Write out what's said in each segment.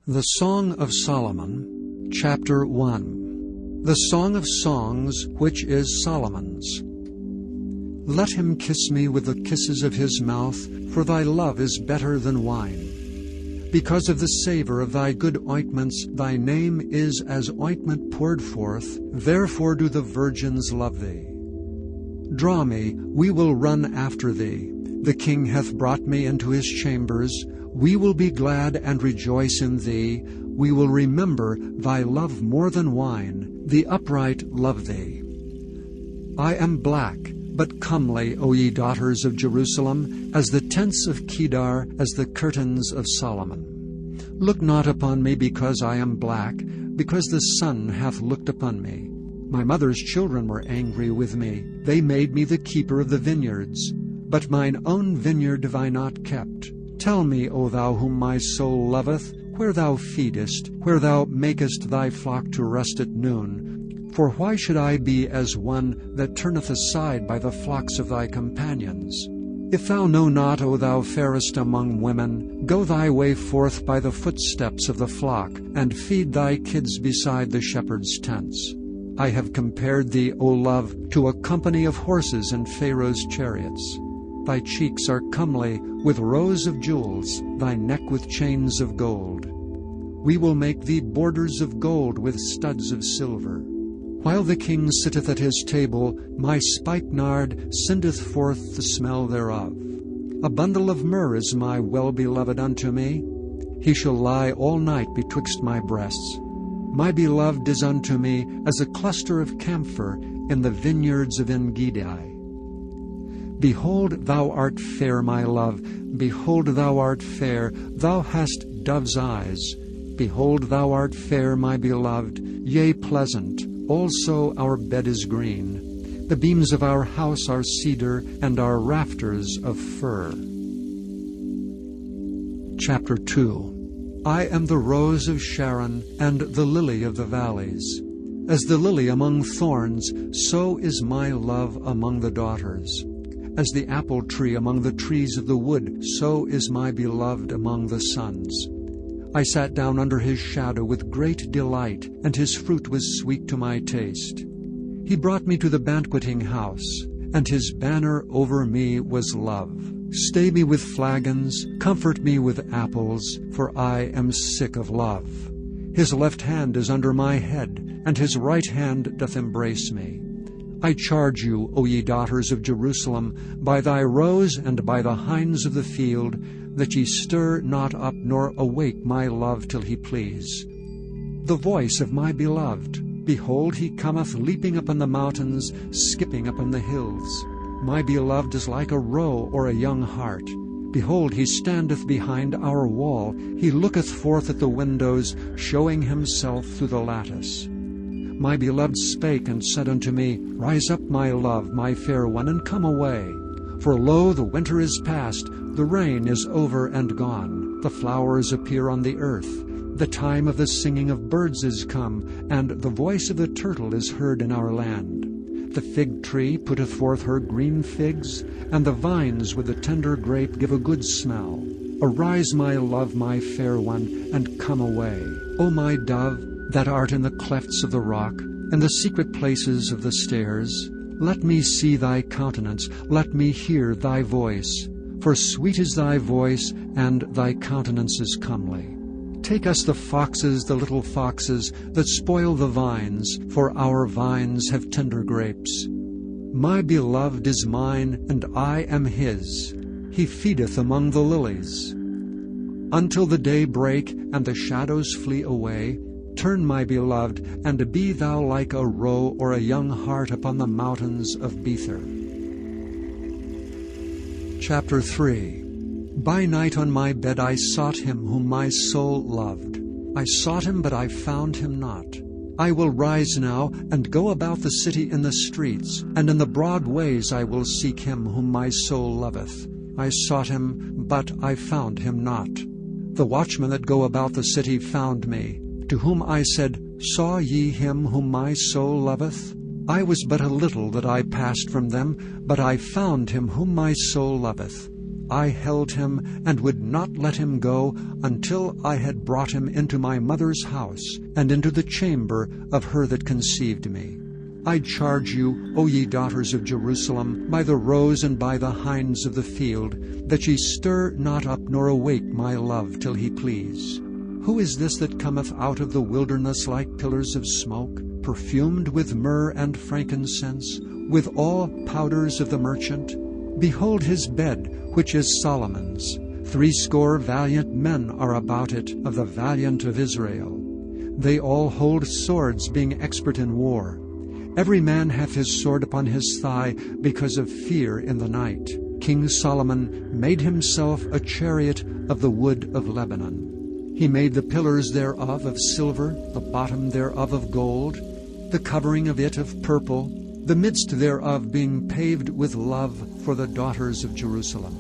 The Song of Solomon, Chapter 1. The Song of Songs, which is Solomon's. Let him kiss me with the kisses of his mouth, for thy love is better than wine. Because of the savor of thy good ointments, thy name is as ointment poured forth, therefore do the virgins love thee. Draw me, we will run after thee. The king hath brought me into his chambers. We will be glad and rejoice in thee. We will remember thy love more than wine. The upright love thee. I am black, but comely, O ye daughters of Jerusalem, as the tents of Kedar, as the curtains of Solomon. Look not upon me because I am black, because the sun hath looked upon me. My mother's children were angry with me. They made me the keeper of the vineyards. But mine own vineyard have I not kept. Tell me, O thou whom my soul loveth, where thou feedest, where thou makest thy flock to rest at noon. For why should I be as one that turneth aside by the flocks of thy companions? If thou know not, O thou fairest among women, go thy way forth by the footsteps of the flock, and feed thy kids beside the shepherd's tents. I have compared thee, O love, to a company of horses in Pharaoh's chariots. Thy cheeks are comely with rows of jewels, thy neck with chains of gold. We will make thee borders of gold with studs of silver. While the king sitteth at his table, my spikenard sendeth forth the smell thereof. A bundle of myrrh is my well-beloved unto me. He shall lie all night betwixt my breasts. My beloved is unto me as a cluster of camphor in the vineyards of En-gedi. Behold, thou art fair, my love. Behold, thou art fair. Thou hast dove's eyes. Behold, thou art fair, my beloved. Yea, pleasant. Also our bed is green. The beams of our house are cedar, and our rafters of fir. Chapter 2. I am the rose of Sharon, and the lily of the valleys. As the lily among thorns, so is my love among the daughters. As the apple tree among the trees of the wood, so is my beloved among the sons. I sat down under his shadow with great delight, and his fruit was sweet to my taste. He brought me to the banqueting house, and his banner over me was love. Stay me with flagons, comfort me with apples, for I am sick of love. His left hand is under my head, and his right hand doth embrace me. I charge you, O ye daughters of Jerusalem, by thy roes and by the hinds of the field, that ye stir not up nor awake my love till he please. The voice of my beloved, behold, he cometh leaping upon the mountains, skipping upon the hills. My beloved is like a roe or a young hart. Behold, he standeth behind our wall. He looketh forth at the windows, showing himself through the lattice. My beloved spake and said unto me, Rise up, my love, my fair one, and come away. For lo, the winter is past, the rain is over and gone. The flowers appear on the earth. The time of the singing of birds is come, and the voice of the turtle is heard in our land. The fig tree putteth forth her green figs, and the vines with the tender grape give a good smell. Arise, my love, my fair one, and come away. O my dove, that art in the clefts of the rock, and the secret places of the stairs, let me see thy countenance, let me hear thy voice. For sweet is thy voice, and thy countenance is comely. Take us the foxes, the little foxes, that spoil the vines, for our vines have tender grapes. My beloved is mine, and I am his. He feedeth among the lilies. Until the day break, and the shadows flee away, turn, my beloved, and be thou like a roe or a young hart upon the mountains of Bether. Chapter 3. By night on my bed I sought him whom my soul loved. I sought him, but I found him not. I will rise now, and go about the city in the streets, and in the broad ways I will seek him whom my soul loveth. I sought him, but I found him not. The watchmen that go about the city found me, to whom I said, Saw ye him whom my soul loveth? I was but a little that I passed from them, but I found him whom my soul loveth. I held him, and would not let him go, until I had brought him into my mother's house, and into the chamber of her that conceived me. I charge you, O ye daughters of Jerusalem, by the roes and by the hinds of the field, that ye stir not up nor awake my love till he please. Who is this that cometh out of the wilderness like pillars of smoke, perfumed with myrrh and frankincense, with all powders of the merchant? Behold his bed, which is Solomon's. 80 valiant men are about it, of the valiant of Israel. They all hold swords, being expert in war. Every man hath his sword upon his thigh, because of fear in the night. King Solomon made himself a chariot of the wood of Lebanon. He made the pillars thereof of silver, the bottom thereof of gold, the covering of it of purple, the midst thereof being paved with love for the daughters of Jerusalem.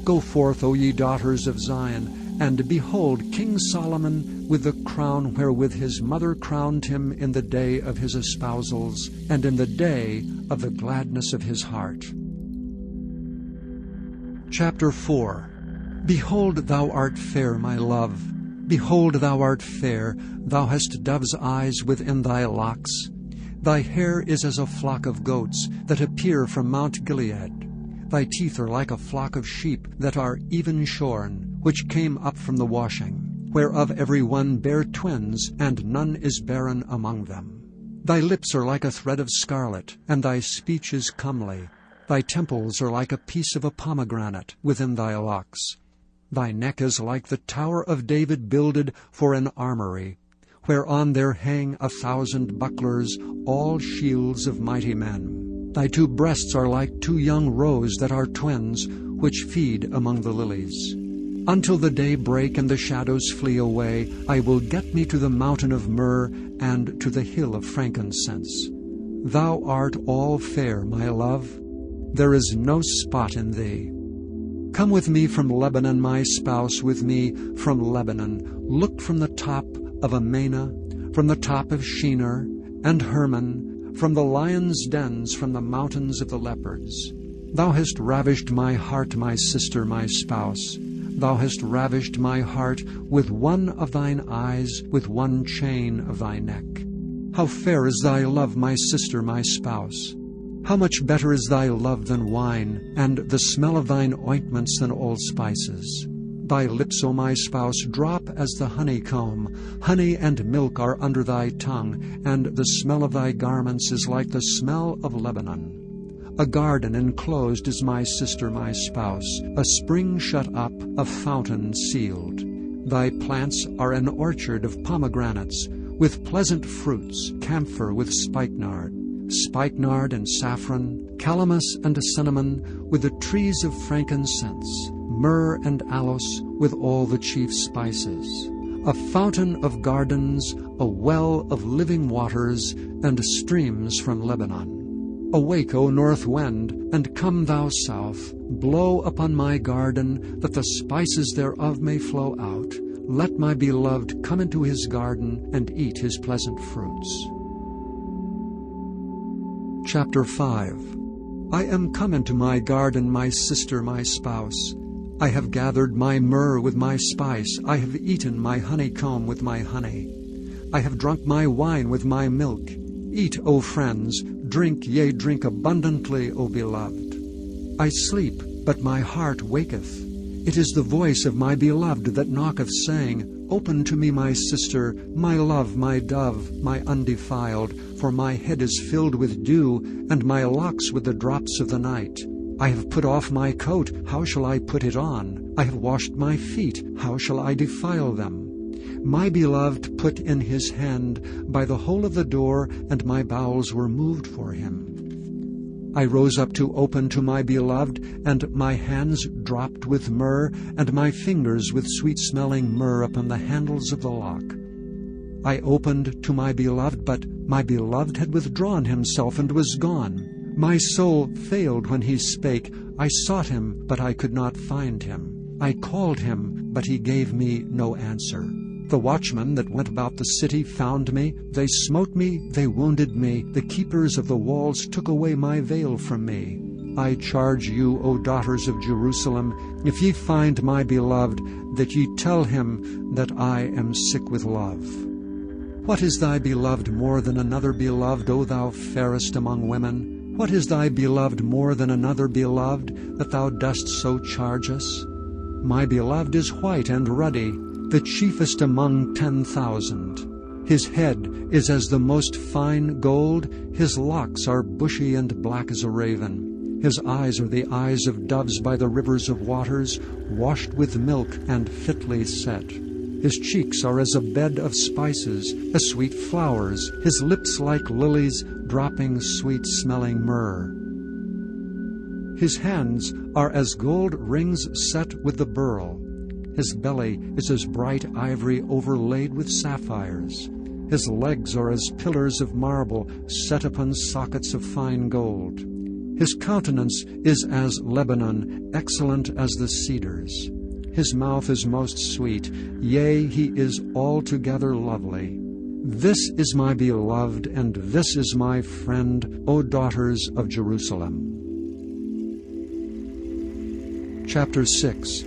Go forth, O ye daughters of Zion, and behold King Solomon with the crown wherewith his mother crowned him in the day of his espousals, and in the day of the gladness of his heart. Chapter 4. Behold, thou art fair, my love. Behold, thou art fair. Thou hast dove's eyes within thy locks. Thy hair is as a flock of goats that appear from Mount Gilead. Thy teeth are like a flock of sheep that are even shorn, which came up from the washing, whereof every one bare twins, and none is barren among them. Thy lips are like a thread of scarlet, and thy speech is comely. Thy temples are like a piece of a pomegranate within thy locks. Thy neck is like the tower of David builded for an armory, whereon there hang 1,000 bucklers, all shields of mighty men. Thy 2 breasts are like 2 young roes that are twins, which feed among the lilies. Until the day break and the shadows flee away, I will get me to the mountain of myrrh and to the hill of frankincense. Thou art all fair, my love. There is no spot in thee. Come with me from Lebanon, my spouse, with me from Lebanon. Look from the top of Amana, from the top of Shinar and Hermon, from the lions' dens, from the mountains of the leopards. Thou hast ravished my heart, my sister, my spouse. Thou hast ravished my heart with one of thine eyes, with one chain of thy neck. How fair is thy love, my sister, my spouse! How much better is thy love than wine, and the smell of thine ointments than all spices. Thy lips, O my spouse, drop as the honeycomb. Honey and milk are under thy tongue, and the smell of thy garments is like the smell of Lebanon. A garden enclosed is my sister, my spouse, a spring shut up, a fountain sealed. Thy plants are an orchard of pomegranates, with pleasant fruits, camphor with spikenard and saffron, calamus and cinnamon, with the trees of frankincense, myrrh and aloes, with all the chief spices. A fountain of gardens, a well of living waters, and streams from Lebanon. Awake, O north wind, and come thou south. Blow upon my garden, that the spices thereof may flow out. Let my beloved come into his garden, and eat his pleasant fruits. Chapter 5. I am come into my garden, my sister, my spouse. I have gathered my myrrh with my spice. I have eaten my honeycomb with my honey. I have drunk my wine with my milk. Eat, O friends, drink, yea, drink abundantly, O beloved. I sleep, but my heart waketh. It is the voice of my beloved that knocketh, saying, Open to me, my sister, my love, my dove, my undefiled, for my head is filled with dew, and my locks with the drops of the night. I have put off my coat, how shall I put it on? I have washed my feet, how shall I defile them? My beloved put in his hand by the hole of the door, and my bowels were moved for him. I rose up to open to my beloved, and my hands dropped with myrrh, and my fingers with sweet-smelling myrrh upon the handles of the lock. I opened to my beloved, but my beloved had withdrawn himself and was gone. My soul failed when he spake. I sought him, but I could not find him. I called him, but he gave me no answer. The watchmen that went about the city found me. They smote me, they wounded me. The keepers of the walls took away my veil from me. I charge you, O daughters of Jerusalem, if ye find my beloved, that ye tell him that I am sick with love. What is thy beloved more than another beloved, O thou fairest among women? What is thy beloved more than another beloved, that thou dost so charge us? My beloved is white and ruddy, the chiefest among 10,000. His head is as the most fine gold, his locks are bushy and black as a raven. His eyes are the eyes of doves by the rivers of waters, washed with milk and fitly set. His cheeks are as a bed of spices, as sweet flowers, his lips like lilies, dropping sweet-smelling myrrh. His hands are as gold rings set with the beryl. His belly is as bright ivory overlaid with sapphires. His legs are as pillars of marble set upon sockets of fine gold. His countenance is as Lebanon, excellent as the cedars. His mouth is most sweet, yea, he is altogether lovely. This is my beloved, and this is my friend, O daughters of Jerusalem. Chapter 6.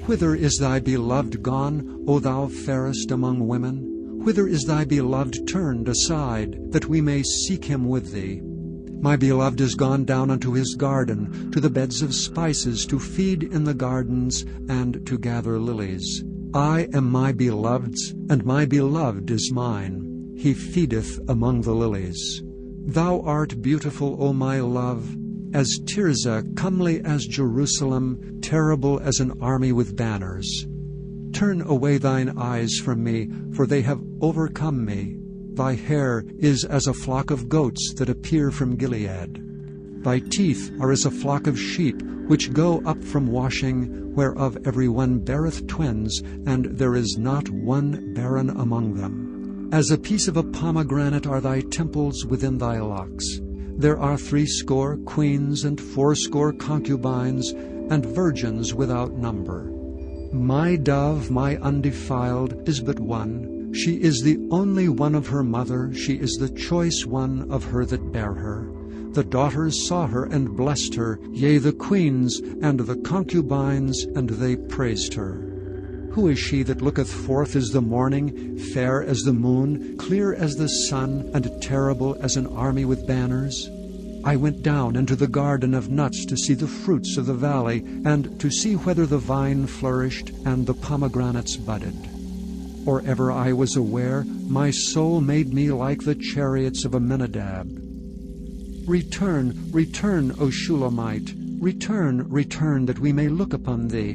Whither is thy beloved gone, O thou fairest among women? Whither is thy beloved turned aside, that we may seek him with thee? My beloved is gone down unto his garden, to the beds of spices, to feed in the gardens, and to gather lilies. I am my beloved's, and my beloved is mine. He feedeth among the lilies. Thou art beautiful, O my love, as Tirzah, comely as Jerusalem, terrible as an army with banners. Turn away thine eyes from me, for they have overcome me. Thy hair is as a flock of goats that appear from Gilead. Thy teeth are as a flock of sheep, which go up from washing, whereof every one beareth twins, and there is not one barren among them. As a piece of a pomegranate are thy temples within thy locks. There are 80 queens and 80 concubines, and virgins without number. My dove, my undefiled, is but one. She is the only one of her mother, she is the choice one of her that bare her. The daughters saw her and blessed her, yea, the queens and the concubines, and they praised her. Who is she that looketh forth as the morning, fair as the moon, clear as the sun, and terrible as an army with banners? I went down into the garden of nuts to see the fruits of the valley, and to see whether the vine flourished and the pomegranates budded. Or ever I was aware, my soul made me like the chariots of Amminadab. Return, return, O Shulamite, return, return, that we may look upon thee.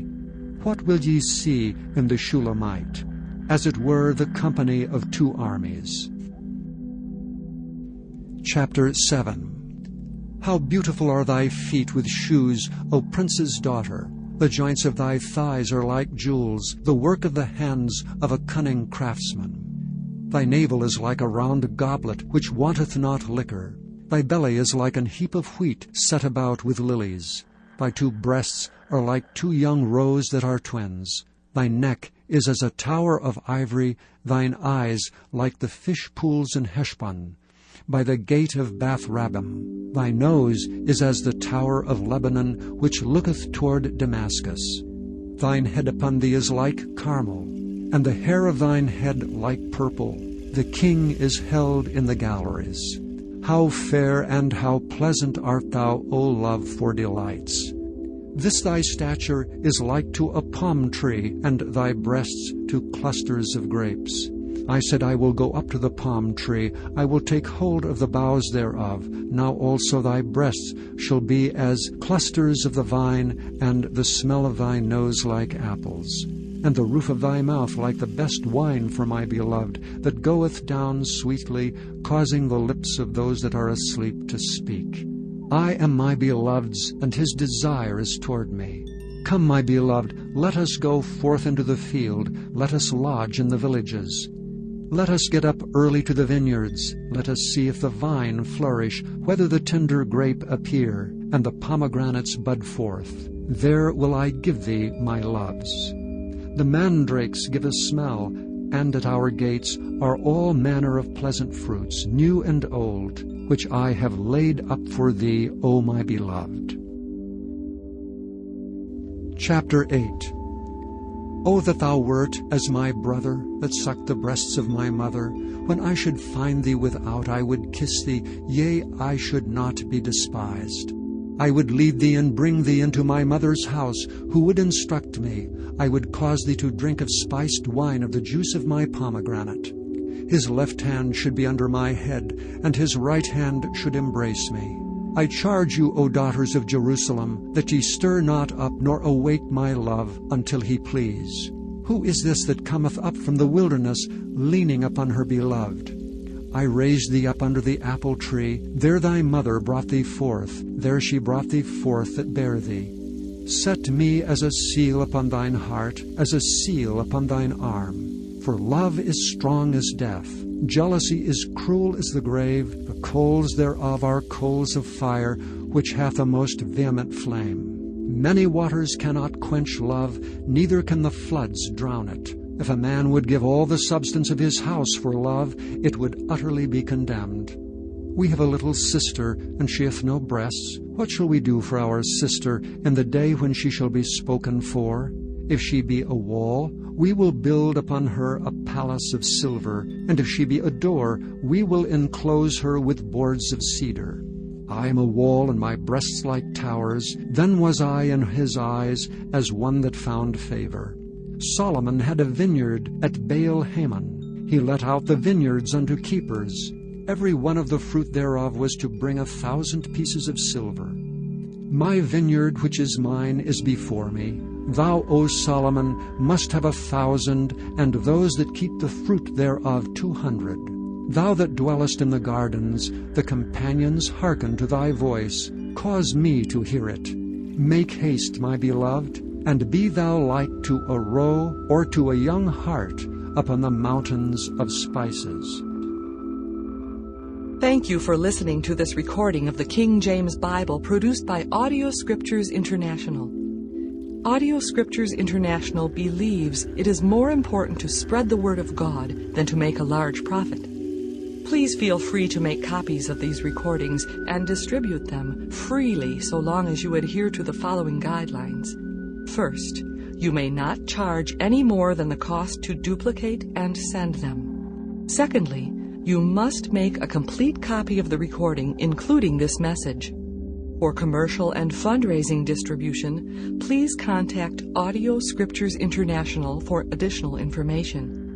What will ye see in the Shulamite? As it were the company of 2 armies. Chapter 7. How beautiful are thy feet with shoes, O prince's daughter! The joints of thy thighs are like jewels, the work of the hands of a cunning craftsman. Thy navel is like a round goblet, which wanteth not liquor. Thy belly is like an heap of wheat set about with lilies. Thy 2 breasts are like 2 young roes that are twins. Thy neck is as a tower of ivory, thine eyes like the fish pools in Heshbon. By the gate of Bath-rabbim, thy nose is as the tower of Lebanon, which looketh toward Damascus. Thine head upon thee is like Carmel, and the hair of thine head like purple. The king is held in the galleries. How fair and how pleasant art thou, O love, for delights! This thy stature is like to a palm tree, and thy breasts to clusters of grapes. I said, I will go up to the palm tree, I will take hold of the boughs thereof. Now also thy breasts shall be as clusters of the vine, and the smell of thy nose like apples, and the roof of thy mouth like the best wine for my beloved, that goeth down sweetly, causing the lips of those that are asleep to speak. I am my beloved's, and his desire is toward me. Come, my beloved, let us go forth into the field, let us lodge in the villages. Let us get up early to the vineyards. Let us see if the vine flourish, whether the tender grape appear, and the pomegranates bud forth. There will I give thee my loves. The mandrakes give a smell, and at our gates are all manner of pleasant fruits, new and old, which I have laid up for thee, O my beloved. Chapter 8. O that thou wert as my brother, that sucked the breasts of my mother. When I should find thee without, I would kiss thee, yea, I should not be despised. I would lead thee and bring thee into my mother's house, who would instruct me. I would cause thee to drink of spiced wine of the juice of my pomegranate. His left hand should be under my head, and his right hand should embrace me. I charge you, O daughters of Jerusalem, that ye stir not up, nor awake my love, until he please. Who is this that cometh up from the wilderness, leaning upon her beloved? I raised thee up under the apple tree, there thy mother brought thee forth, there she brought thee forth that bare thee. Set me as a seal upon thine heart, as a seal upon thine arm. For love is strong as death, jealousy is cruel as the grave, the coals thereof are coals of fire, which hath a most vehement flame. Many waters cannot quench love, neither can the floods drown it. If a man would give all the substance of his house for love, it would utterly be condemned. We have a little sister, and she hath no breasts. What shall we do for our sister in the day when she shall be spoken for? If she be a wall, we will build upon her a palace of silver, and if she be a door, we will enclose her with boards of cedar. I am a wall, and my breasts like towers. Then was I in his eyes as one that found favor. Solomon had a vineyard at Baal-Hamon. He let out the vineyards unto keepers. Every one of the fruit thereof was to bring 1,000 pieces of silver. My vineyard which is mine is before me. Thou, O Solomon, must have 1,000, and those that keep the fruit thereof 200. Thou that dwellest in the gardens, the companions hearken to thy voice. Cause me to hear it. Make haste, my beloved, and be thou like to a roe or to a young hart upon the mountains of spices. Thank you for listening to this recording of the King James Bible produced by Audio Scriptures International. Audio Scriptures International believes it is more important to spread the Word of God than to make a large profit. Please feel free to make copies of these recordings and distribute them freely so long as you adhere to the following guidelines. First, you may not charge any more than the cost to duplicate and send them. Secondly, you must make a complete copy of the recording, including this message. For commercial and fundraising distribution, please contact Audio Scriptures International for additional information.